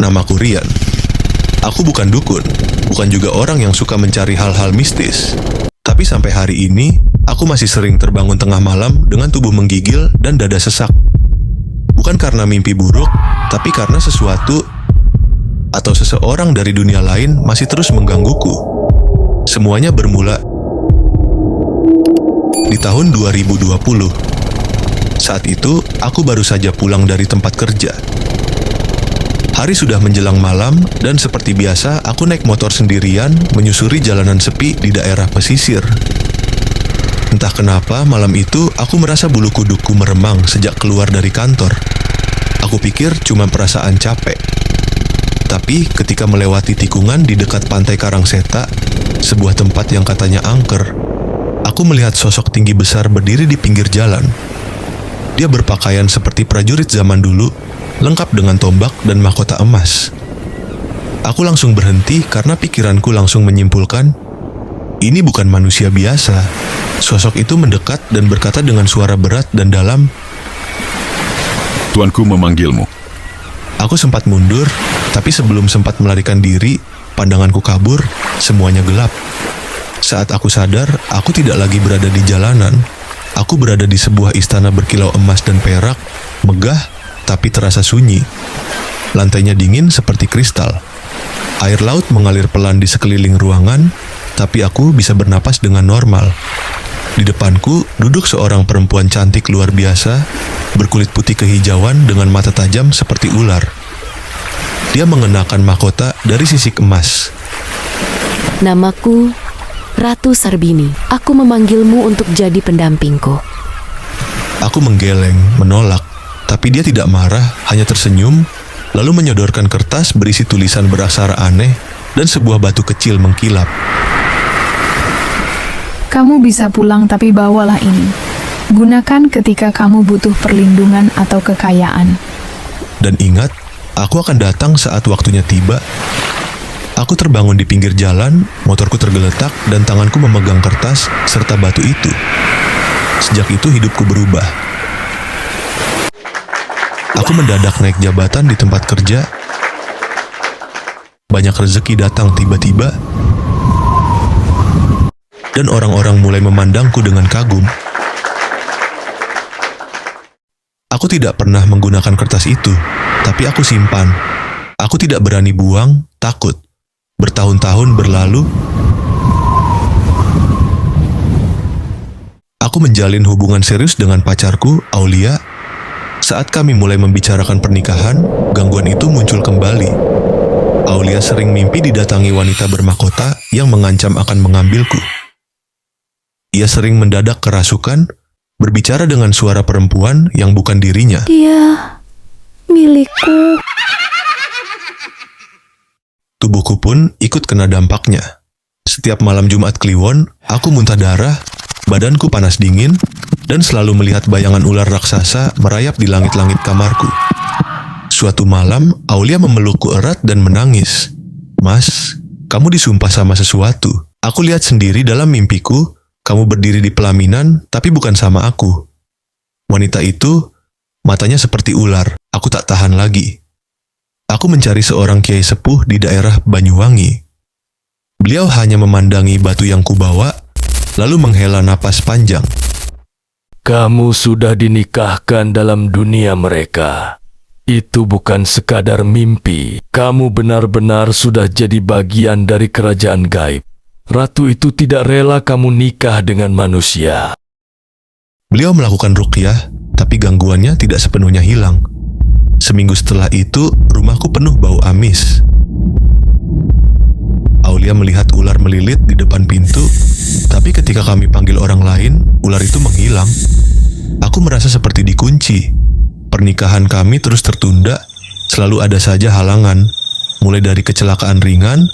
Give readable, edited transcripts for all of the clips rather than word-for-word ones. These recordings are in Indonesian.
namaku Rian. Aku bukan dukun, bukan juga orang yang suka mencari hal-hal mistis. Tapi sampai hari ini, aku masih sering terbangun tengah malam dengan tubuh menggigil dan dada sesak. Bukan karena mimpi buruk, tapi karena sesuatu atau seseorang dari dunia lain masih terus menggangguku. Semuanya bermula di tahun 2020. Saat itu, aku baru saja pulang dari tempat kerja. Hari sudah menjelang malam, dan seperti biasa, aku naik motor sendirian menyusuri jalanan sepi di daerah pesisir. Entah kenapa, malam itu aku merasa bulu kudukku meremang sejak keluar dari kantor. Aku pikir cuma perasaan capek. Tapi ketika melewati tikungan di dekat pantai Karangseta, sebuah tempat yang katanya angker, aku melihat sosok tinggi besar berdiri di pinggir jalan. Dia berpakaian seperti prajurit zaman dulu, lengkap dengan tombak dan mahkota emas. Aku langsung berhenti karena pikiranku langsung menyimpulkan, ini bukan manusia biasa. Sosok itu mendekat dan berkata dengan suara berat dan dalam, "Tuanku memanggilmu." Aku sempat mundur, tapi sebelum sempat melarikan diri, pandanganku kabur, semuanya gelap. Saat aku sadar, aku tidak lagi berada di jalanan. Aku berada di sebuah istana berkilau emas dan perak, megah tapi terasa sunyi. Lantainya dingin seperti kristal. Air laut mengalir pelan di sekeliling ruangan, tapi aku bisa bernapas dengan normal. Di depanku duduk seorang perempuan cantik luar biasa, berkulit putih kehijauan dengan mata tajam seperti ular. Dia mengenakan mahkota dari sisik emas. Namaku Ratu Sarbini. Aku memanggilmu untuk jadi pendampingku. Aku menggeleng, menolak. Tapi dia tidak marah, hanya tersenyum, lalu menyodorkan kertas berisi tulisan beraksara aneh dan sebuah batu kecil mengkilap. Kamu bisa pulang tapi bawalah ini. Gunakan ketika kamu butuh perlindungan atau kekayaan. Dan ingat, aku akan datang saat waktunya tiba. Aku terbangun di pinggir jalan, motorku tergeletak dan tanganku memegang kertas serta batu itu. Sejak itu hidupku berubah. Aku mendadak naik jabatan di tempat kerja. Banyak rezeki datang tiba-tiba. Dan orang-orang mulai memandangku dengan kagum. Aku tidak pernah menggunakan kertas itu, tapi aku simpan. Aku tidak berani buang, takut. Bertahun-tahun berlalu, aku menjalin hubungan serius dengan pacarku, Aulia. Saat kami mulai membicarakan pernikahan, gangguan itu muncul kembali. Aulia sering mimpi didatangi wanita bermahkota yang mengancam akan mengambilku. Ia sering mendadak kerasukan, berbicara dengan suara perempuan yang bukan dirinya. Dia milikku. Tubuhku pun ikut kena dampaknya. Setiap malam Jumat Kliwon, aku muntah darah, badanku panas dingin, dan selalu melihat bayangan ular raksasa merayap di langit-langit kamarku. Suatu malam, Aulia memelukku erat dan menangis. "Mas, kamu disumpah sama sesuatu. Aku lihat sendiri dalam mimpiku, kamu berdiri di pelaminan, tapi bukan sama aku." Wanita itu, matanya seperti ular. Aku tak tahan lagi. Aku mencari seorang kiai sepuh di daerah Banyuwangi. Beliau hanya memandangi batu yang kubawa, lalu menghela napas panjang. Kamu sudah dinikahkan dalam dunia mereka. Itu bukan sekadar mimpi. Kamu benar-benar sudah jadi bagian dari kerajaan gaib. Ratu itu tidak rela kamu nikah dengan manusia. Beliau melakukan ruqyah, tapi gangguannya tidak sepenuhnya hilang. Seminggu setelah itu, rumahku penuh bau amis. Aulia melihat ular melilit di depan pintu, tapi ketika kami panggil orang lain, ular itu menghilang. Aku merasa seperti dikunci. Pernikahan kami terus tertunda, selalu ada saja halangan. Mulai dari kecelakaan ringan,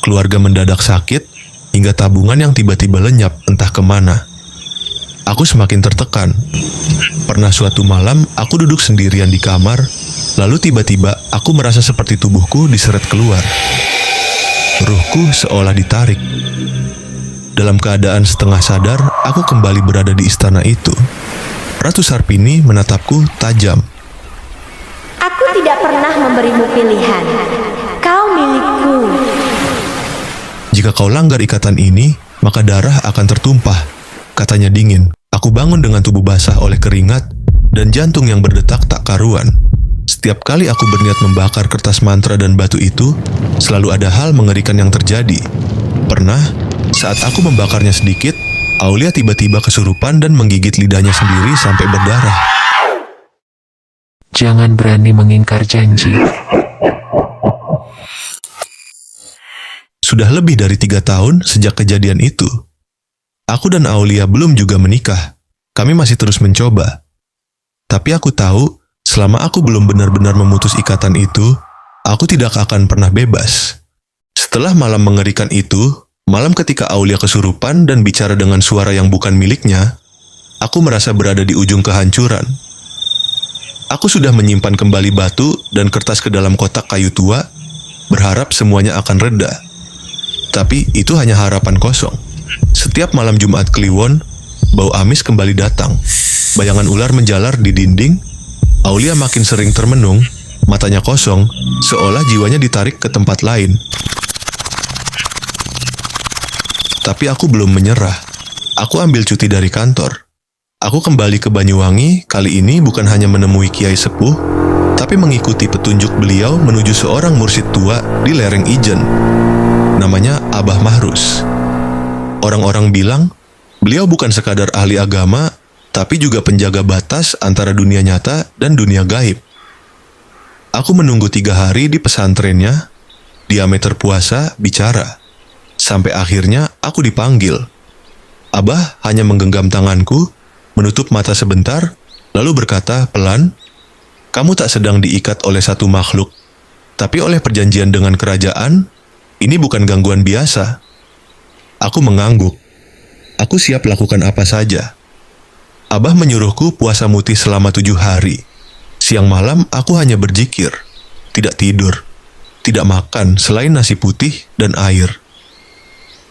keluarga mendadak sakit, hingga tabungan yang tiba-tiba lenyap entah kemana. Aku semakin tertekan. Pernah suatu malam, aku duduk sendirian di kamar, lalu tiba-tiba aku merasa seperti tubuhku diseret keluar. Ruhku seolah ditarik. Dalam keadaan setengah sadar, aku kembali berada di istana itu. Ratu Sarpini menatapku tajam. Aku tidak pernah memberimu pilihan. Jika kau langgar ikatan ini, maka darah akan tertumpah, katanya dingin. Aku bangun dengan tubuh basah oleh keringat dan jantung yang berdetak tak karuan. Setiap kali aku berniat membakar kertas mantra dan batu itu, selalu ada hal mengerikan yang terjadi. Pernah, saat aku membakarnya sedikit, Aulia tiba-tiba kesurupan dan menggigit lidahnya sendiri sampai berdarah. Jangan berani mengingkar janji. Sudah lebih dari 3 tahun sejak kejadian itu. Aku dan Aulia belum juga menikah. Kami masih terus mencoba. Tapi aku tahu, selama aku belum benar-benar memutus ikatan itu, aku tidak akan pernah bebas. Setelah malam mengerikan itu, malam ketika Aulia kesurupan dan bicara dengan suara yang bukan miliknya, aku merasa berada di ujung kehancuran. Aku sudah menyimpan kembali batu dan kertas ke dalam kotak kayu tua, berharap semuanya akan reda. Tapi itu hanya harapan kosong. Setiap malam Jumat Kliwon, bau amis kembali datang. Bayangan ular menjalar di dinding. Aulia makin sering termenung, matanya kosong, seolah jiwanya ditarik ke tempat lain. Tapi aku belum menyerah. Aku ambil cuti dari kantor. Aku kembali ke Banyuwangi, kali ini bukan hanya menemui Kiai Sepuh, tapi mengikuti petunjuk beliau menuju seorang mursyid tua di lereng Ijen. Namanya Abah Mahrus. Orang-orang bilang, beliau bukan sekadar ahli agama, tapi juga penjaga batas antara dunia nyata dan dunia gaib. Aku menunggu 3 hari di pesantrennya, diameter puasa, bicara. Sampai akhirnya aku dipanggil. Abah hanya menggenggam tanganku, menutup mata sebentar, lalu berkata pelan, "Kamu tak sedang diikat oleh satu makhluk, tapi oleh perjanjian dengan kerajaan. Ini bukan gangguan biasa." Aku mengangguk. Aku siap lakukan apa saja. Abah menyuruhku puasa mutih selama 7 hari. Siang malam aku hanya berzikir, tidak tidur, tidak makan selain nasi putih dan air.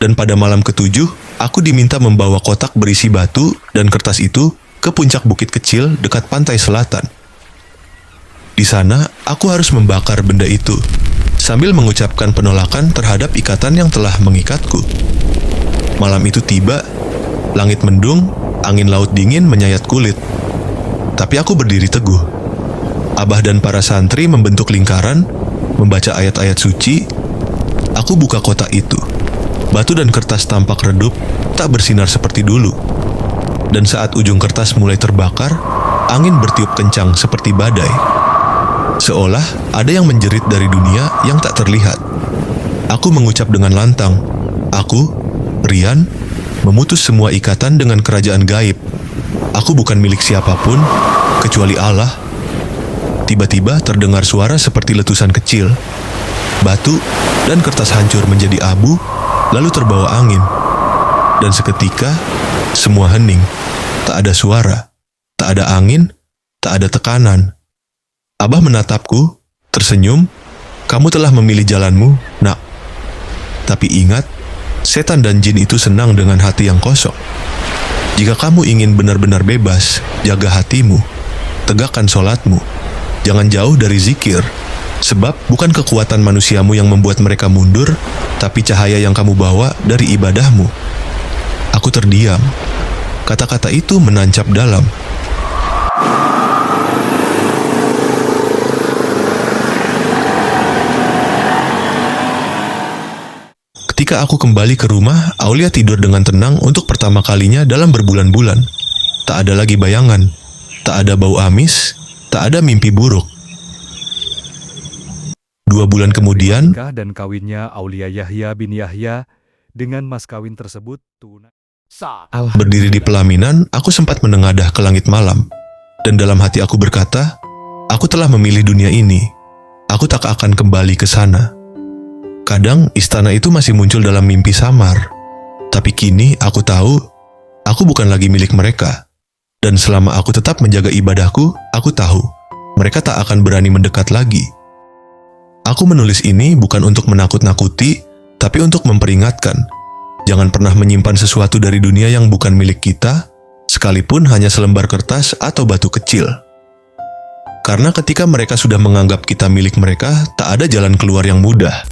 Dan pada malam ke-7, aku diminta membawa kotak berisi batu dan kertas itu ke puncak bukit kecil dekat pantai selatan. Di sana, aku harus membakar benda itu, sambil mengucapkan penolakan terhadap ikatan yang telah mengikatku. Malam itu tiba, langit mendung, angin laut dingin menyayat kulit. Tapi aku berdiri teguh. Abah dan para santri membentuk lingkaran, membaca ayat-ayat suci. Aku buka kotak itu. Batu dan kertas tampak redup, tak bersinar seperti dulu. Dan saat ujung kertas mulai terbakar, angin bertiup kencang seperti badai. Seolah ada yang menjerit dari dunia yang tak terlihat. Aku mengucap dengan lantang, aku, Rian, memutus semua ikatan dengan kerajaan gaib. Aku bukan milik siapapun, kecuali Allah. Tiba-tiba terdengar suara seperti letusan kecil. Batu dan kertas hancur menjadi abu, lalu terbawa angin. Dan seketika, semua hening. Tak ada suara, tak ada angin, tak ada tekanan. Abah menatapku, tersenyum, "Kamu telah memilih jalanmu, nak. Tapi ingat, setan dan jin itu senang dengan hati yang kosong. Jika kamu ingin benar-benar bebas, jaga hatimu, tegakkan sholatmu, jangan jauh dari zikir, sebab bukan kekuatan manusiamu yang membuat mereka mundur, tapi cahaya yang kamu bawa dari ibadahmu." Aku terdiam. Kata-kata itu menancap dalam. Ketika aku kembali ke rumah, Aulia tidur dengan tenang untuk pertama kalinya dalam berbulan-bulan. Tak ada lagi bayangan, tak ada bau amis, tak ada mimpi buruk. 2 bulan kemudian, Nikah dan kawinnya Aulia Yahya bin Yahya dengan mas kawin tersebut tunai. berdiri di pelaminan, aku sempat menengadah ke langit malam. Dan dalam hati aku berkata, aku telah memilih dunia ini. Aku tak akan kembali ke sana. Kadang istana itu masih muncul dalam mimpi samar. Tapi kini aku tahu, aku bukan lagi milik mereka. Dan selama aku tetap menjaga ibadahku, aku tahu, mereka tak akan berani mendekat lagi. Aku menulis ini bukan untuk menakut-nakuti, tapi untuk memperingatkan. Jangan pernah menyimpan sesuatu dari dunia yang bukan milik kita, sekalipun hanya selembar kertas atau batu kecil. Karena ketika mereka sudah menganggap kita milik mereka, tak ada jalan keluar yang mudah.